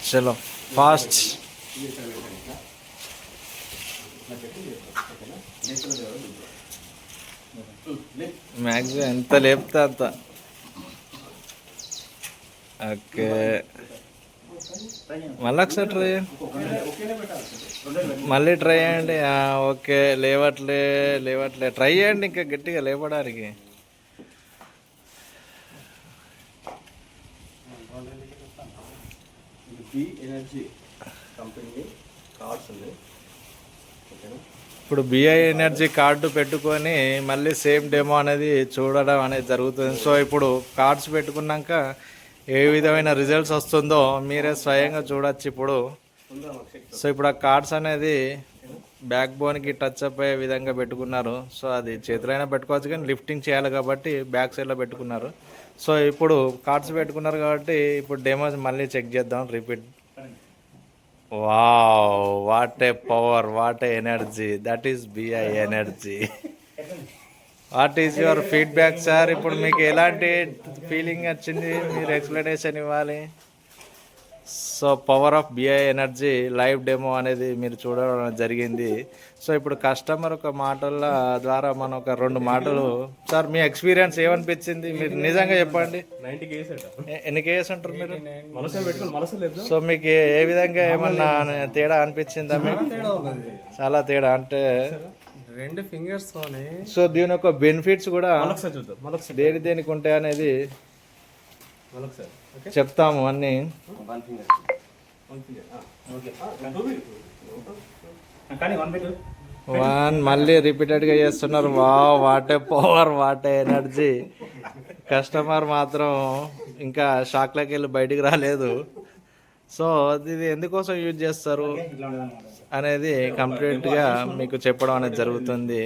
చలో fast. Maximum ఎంత లేపితే అంత. ఓకే, మళ్ళీ ఒకసారి ట్రై చేయండి. మళ్ళీ ట్రై చేయండి. ఓకే, లేవట్లే లేవట్లే. ట్రై చేయండి ఇంకా గట్టిగా లేపడానికి. ఇప్పుడు బిఐ ఎనర్జీ కార్డు పెట్టుకొని మళ్ళీ సేమ్ డెమో అనేది చూడడం అనేది జరుగుతుంది. సో ఇప్పుడు కార్డ్స్ పెట్టుకున్నాక ఏ విధమైన రిజల్ట్స్ వస్తుందో మీరే స్వయంగా చూడొచ్చు ఇప్పుడు. సో ఇప్పుడు ఆ కార్డ్స్ అనేది బ్యాక్ బోన్కి టచ్ అప్ అయ్యే విధంగా పెట్టుకున్నారు. సో అది చేతులైనా పెట్టుకోవచ్చు, కానీ లిఫ్టింగ్ చేయాలి కాబట్టి బ్యాక్ సైడ్లో పెట్టుకున్నారు. సో ఇప్పుడు కార్డ్స్ పెట్టుకున్నారు కాబట్టి ఇప్పుడు డెమోస్ మళ్ళీ చెక్ చేద్దాం, repeat. Wow, what a power, what a energy, that is BI energy. What is your feedback sir? ఇప్పుడు మీకు ఎలాంటి ఫీలింగ్ వచ్చింది? మీరు ఎక్స్ప్లెనేషన్ ఇవ్వాలి. So power of BI energy live demo అనేది మీరు చూడడం జరిగింది. సో ఇప్పుడు కస్టమర్ ఒక మాటల ద్వారా మనం ఒక 2 మాటలు, సార్ మీ ఎక్స్పీరియన్స్ ఏమనిపించింది? మీరు నిజంగా చెప్పండి. ఎన్ని కేజెస్ ఉంటారు మీరు? సో మీకు ఏ విధంగా ఏమన్నా తేడా అనిపించిందా మీకు? చాలా తేడా అంటే 2 ఫింగర్స్. సో దీని యొక్క బెనిఫిట్స్ కూడా దేనికి ఉంటాయి అనేది చెప్తాము అన్ని. మళ్ళీ రిపీటెడ్గా చేస్తున్నారు. What a power, what a energy. Customer మాత్రం ఇంకా షాక్లోకి వెళ్ళి బయటికి రాలేదు. సో ఇది ఎందుకోసం యూజ్ చేస్తారు అనేది కంప్లీట్గా మీకు చెప్పడం అనేది జరుగుతుంది.